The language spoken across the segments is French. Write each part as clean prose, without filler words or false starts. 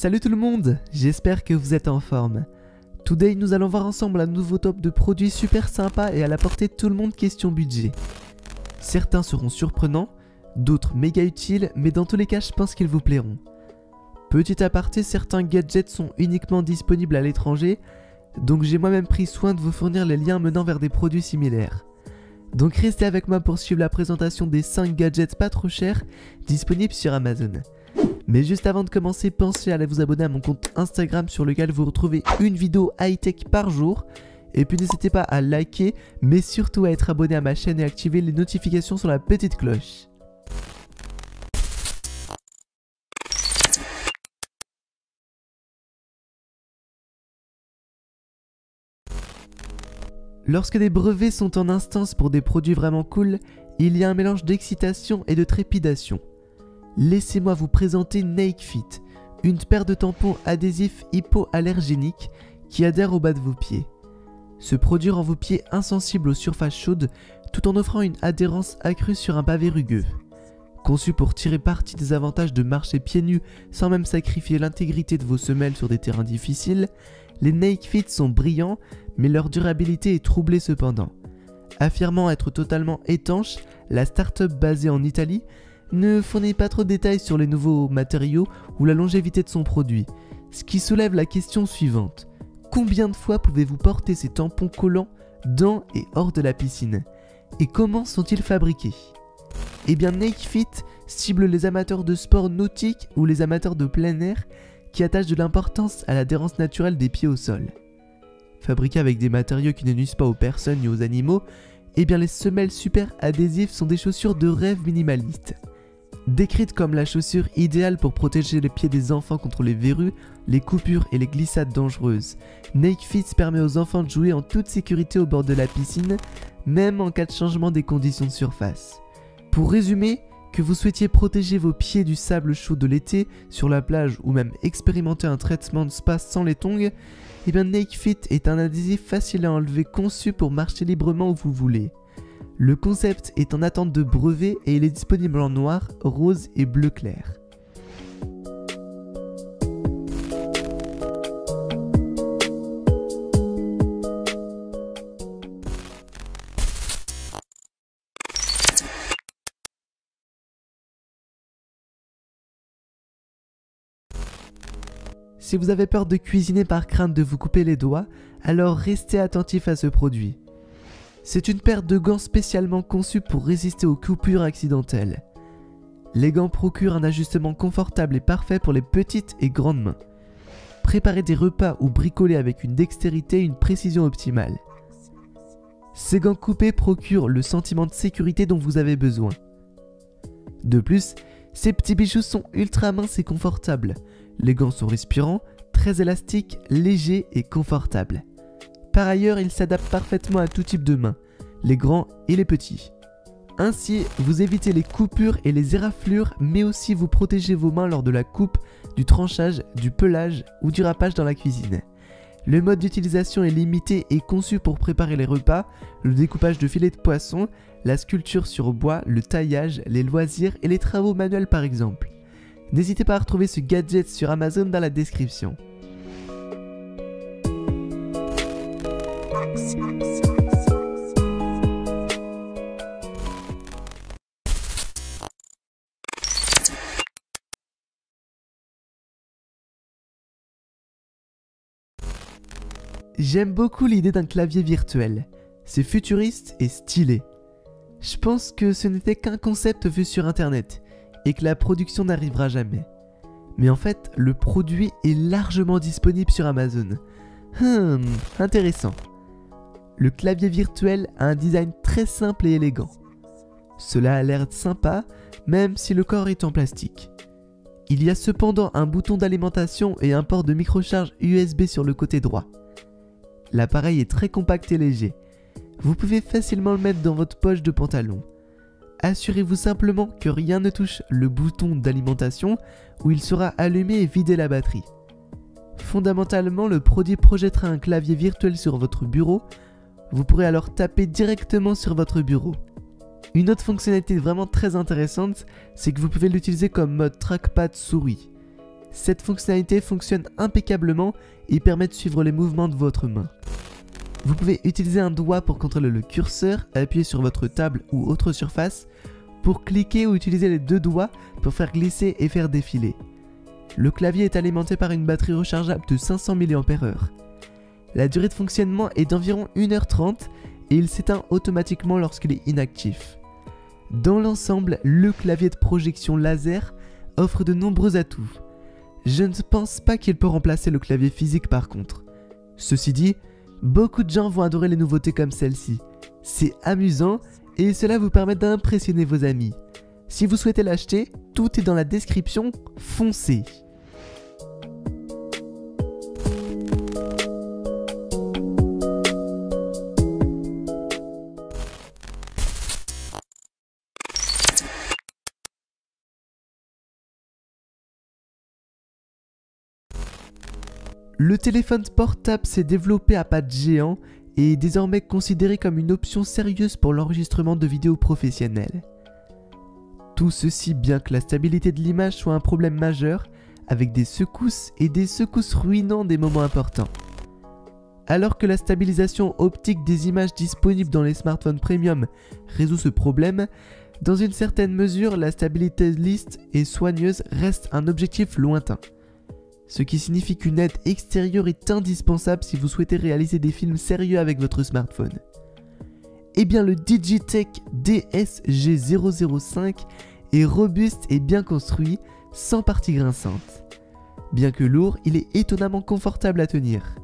Salut tout le monde, j'espère que vous êtes en forme. Today, nous allons voir ensemble un nouveau top de produits super sympa et à la portée de tout le monde question budget. Certains seront surprenants, d'autres méga utiles, mais dans tous les cas je pense qu'ils vous plairont. Petit aparté, certains gadgets sont uniquement disponibles à l'étranger, donc j'ai moi-même pris soin de vous fournir les liens menant vers des produits similaires. Donc restez avec moi pour suivre la présentation des 5 gadgets pas trop chers disponibles sur Amazon. Mais juste avant de commencer, pensez à aller vous abonner à mon compte Instagram sur lequel vous retrouvez une vidéo high-tech par jour. Et puis n'hésitez pas à liker, mais surtout à être abonné à ma chaîne et activer les notifications sur la petite cloche. Lorsque des brevets sont en instance pour des produits vraiment cool, il y a un mélange d'excitation et de trépidation. Laissez-moi vous présenter Nakefit, une paire de tampons adhésifs hypoallergéniques qui adhèrent au bas de vos pieds. Ce produit rend vos pieds insensibles aux surfaces chaudes tout en offrant une adhérence accrue sur un pavé rugueux. Conçu pour tirer parti des avantages de marcher pieds nus sans même sacrifier l'intégrité de vos semelles sur des terrains difficiles, les Nakefit sont brillants, mais leur durabilité est troublée cependant. Affirmant être totalement étanche, la start-up basée en Italie ne fournit pas trop de détails sur les nouveaux matériaux ou la longévité de son produit, ce qui soulève la question suivante. Combien de fois pouvez-vous porter ces tampons collants dans et hors de la piscine? Et comment sont-ils fabriqués? Eh bien Nakefit cible les amateurs de sport nautique ou les amateurs de plein air qui attachent de l'importance à l'adhérence naturelle des pieds au sol. Fabriqués avec des matériaux qui ne nuisent pas aux personnes ni aux animaux, eh bien les semelles super adhésives sont des chaussures de rêve minimalistes. Décrites comme la chaussure idéale pour protéger les pieds des enfants contre les verrues, les coupures et les glissades dangereuses, Nakefit permet aux enfants de jouer en toute sécurité au bord de la piscine, même en cas de changement des conditions de surface. Pour résumer, que vous souhaitiez protéger vos pieds du sable chaud de l'été sur la plage ou même expérimenter un traitement de spa sans les tongs, eh bien Nakefit est un adhésif facile à enlever conçu pour marcher librement où vous voulez. Le concept est en attente de brevet et il est disponible en noir, rose et bleu clair. Si vous avez peur de cuisiner par crainte de vous couper les doigts, alors restez attentif à ce produit. C'est une paire de gants spécialement conçus pour résister aux coupures accidentelles. Les gants procurent un ajustement confortable et parfait pour les petites et grandes mains. Préparez des repas ou bricolez avec une dextérité et une précision optimale. Ces gants coupés procurent le sentiment de sécurité dont vous avez besoin. De plus, ces petits bijoux sont ultra minces et confortables. Les gants sont respirants, très élastiques, légers et confortables. Par ailleurs, ils s'adaptent parfaitement à tout type de mains, les grands et les petits. Ainsi, vous évitez les coupures et les éraflures, mais aussi vous protégez vos mains lors de la coupe, du tranchage, du pelage ou du râpage dans la cuisine. Le mode d'utilisation est limité et conçu pour préparer les repas, le découpage de filets de poisson, la sculpture sur bois, le taillage, les loisirs et les travaux manuels par exemple. N'hésitez pas à retrouver ce gadget sur Amazon dans la description. J'aime beaucoup l'idée d'un clavier virtuel. C'est futuriste et stylé. Je pense que ce n'était qu'un concept vu sur internet et que la production n'arrivera jamais. Mais en fait, le produit est largement disponible sur Amazon. Intéressant. Le clavier virtuel a un design très simple et élégant. Cela a l'air sympa, même si le corps est en plastique. Il y a cependant un bouton d'alimentation et un port de microcharge USB sur le côté droit. L'appareil est très compact et léger. Vous pouvez facilement le mettre dans votre poche de pantalon. Assurez-vous simplement que rien ne touche le bouton d'alimentation où il sera allumé et vidé la batterie. Fondamentalement, le produit projettera un clavier virtuel sur votre bureau. Vous pourrez alors taper directement sur votre bureau. Une autre fonctionnalité vraiment très intéressante, c'est que vous pouvez l'utiliser comme mode trackpad souris. Cette fonctionnalité fonctionne impeccablement et permet de suivre les mouvements de votre main. Vous pouvez utiliser un doigt pour contrôler le curseur, appuyer sur votre table ou autre surface, pour cliquer ou utiliser les deux doigts pour faire glisser et faire défiler. Le clavier est alimenté par une batterie rechargeable de 500 mAh. La durée de fonctionnement est d'environ 1h30 et il s'éteint automatiquement lorsqu'il est inactif. Dans l'ensemble, le clavier de projection laser offre de nombreux atouts. Je ne pense pas qu'il peut remplacer le clavier physique par contre. Ceci dit, beaucoup de gens vont adorer les nouveautés comme celle-ci. C'est amusant et cela vous permet d'impressionner vos amis. Si vous souhaitez l'acheter, tout est dans la description, foncez! Le téléphone portable s'est développé à pas de géant et est désormais considéré comme une option sérieuse pour l'enregistrement de vidéos professionnelles. Tout ceci bien que la stabilité de l'image soit un problème majeur, avec des secousses ruinant des moments importants. Alors que la stabilisation optique des images disponibles dans les smartphones premium résout ce problème, dans une certaine mesure, la stabilité lisse et soigneuse reste un objectif lointain. Ce qui signifie qu'une aide extérieure est indispensable si vous souhaitez réaliser des films sérieux avec votre smartphone. Eh bien le Digitech DSG005 est robuste et bien construit, sans partie grinçante. Bien que lourd, il est étonnamment confortable à tenir.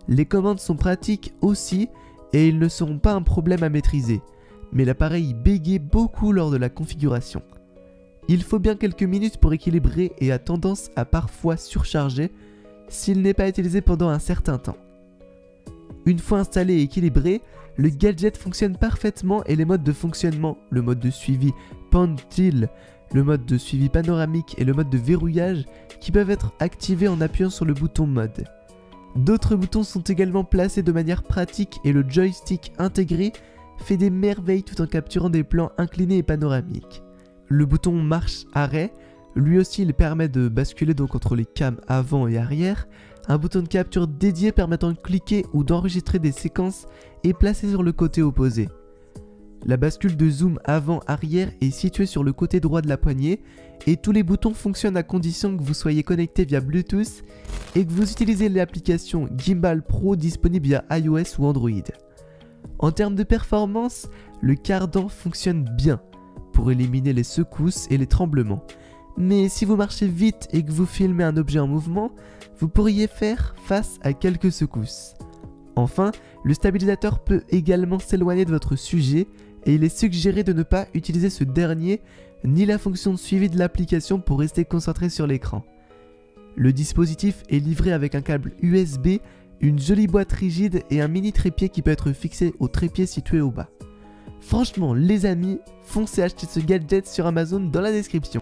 Les commandes sont pratiques aussi et ils ne seront pas un problème à maîtriser, mais l'appareil bégaye beaucoup lors de la configuration. Il faut bien quelques minutes pour équilibrer et a tendance à parfois surcharger s'il n'est pas utilisé pendant un certain temps. Une fois installé et équilibré, le gadget fonctionne parfaitement et les modes de fonctionnement, le mode de suivi Pan Tilt, le mode de suivi panoramique et le mode de verrouillage qui peuvent être activés en appuyant sur le bouton mode. D'autres boutons sont également placés de manière pratique et le joystick intégré fait des merveilles tout en capturant des plans inclinés et panoramiques. Le bouton marche-arrêt, lui aussi il permet de basculer donc entre les cams avant et arrière. Un bouton de capture dédié permettant de cliquer ou d'enregistrer des séquences est placé sur le côté opposé. La bascule de zoom avant-arrière est située sur le côté droit de la poignée et tous les boutons fonctionnent à condition que vous soyez connecté via Bluetooth et que vous utilisez l'application Gimbal Pro disponible via iOS ou Android. En termes de performance, le cardan fonctionne bien pour éliminer les secousses et les tremblements. Mais si vous marchez vite et que vous filmez un objet en mouvement, vous pourriez faire face à quelques secousses. Enfin, le stabilisateur peut également s'éloigner de votre sujet et il est suggéré de ne pas utiliser ce dernier ni la fonction de suivi de l'application pour rester concentré sur l'écran. Le dispositif est livré avec un câble USB, une jolie boîte rigide et un mini trépied qui peut être fixé au trépied situé au bas. Franchement les amis, foncez acheter ce gadget sur Amazon dans la description.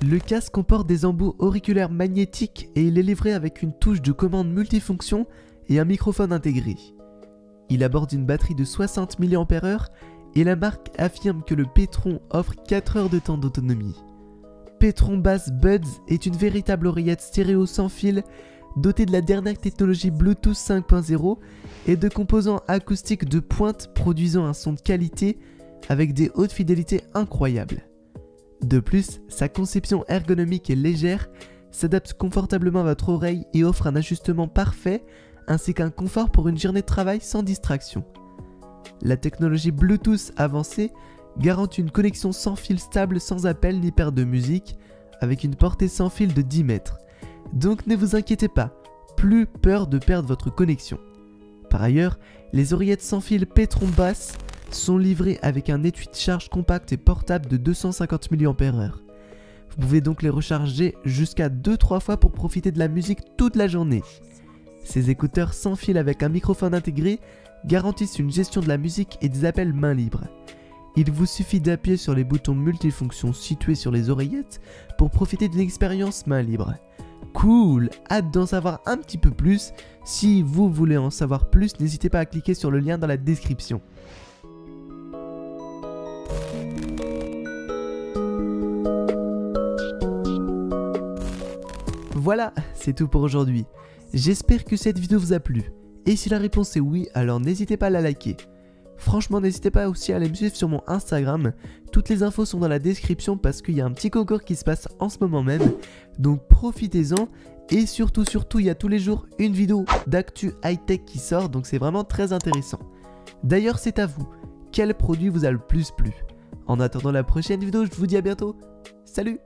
Le casque comporte des embouts auriculaires magnétiques et il est livré avec une touche de commande multifonction et un microphone intégré. Il aborde une batterie de 60 mAh et la marque affirme que le Petron offre 4 heures de temps d'autonomie. Petron Bass Buds est une véritable oreillette stéréo sans fil dotée de la dernière technologie Bluetooth 5.0 et de composants acoustiques de pointe produisant un son de qualité avec des hautes fidélités incroyables. De plus, sa conception ergonomique et légère s'adapte confortablement à votre oreille et offre un ajustement parfait ainsi qu'un confort pour une journée de travail sans distraction. La technologie Bluetooth avancée garantit une connexion sans fil stable sans appel ni perte de musique avec une portée sans fil de 10 mètres. Donc ne vous inquiétez pas, plus peur de perdre votre connexion. Par ailleurs, les oreillettes sans fil Petron Bass sont livrées avec un étui de charge compact et portable de 250 mAh. Vous pouvez donc les recharger jusqu'à 2-3 fois pour profiter de la musique toute la journée. Ces écouteurs sans fil avec un microphone intégré garantissent une gestion de la musique et des appels main libre. Il vous suffit d'appuyer sur les boutons multifonctions situés sur les oreillettes pour profiter d'une expérience main libre. Cool, hâte d'en savoir un petit peu plus. Si vous voulez en savoir plus, n'hésitez pas à cliquer sur le lien dans la description. Voilà, c'est tout pour aujourd'hui. J'espère que cette vidéo vous a plu. Et si la réponse est oui, alors n'hésitez pas à la liker. Franchement, n'hésitez pas aussi à aller me suivre sur mon Instagram. Toutes les infos sont dans la description parce qu'il y a un petit concours qui se passe en ce moment même. Donc profitez-en. Et surtout, il y a tous les jours une vidéo d'actu high-tech qui sort. Donc c'est vraiment très intéressant. D'ailleurs, c'est à vous. Quel produit vous a le plus plu? En attendant la prochaine vidéo, je vous dis à bientôt. Salut!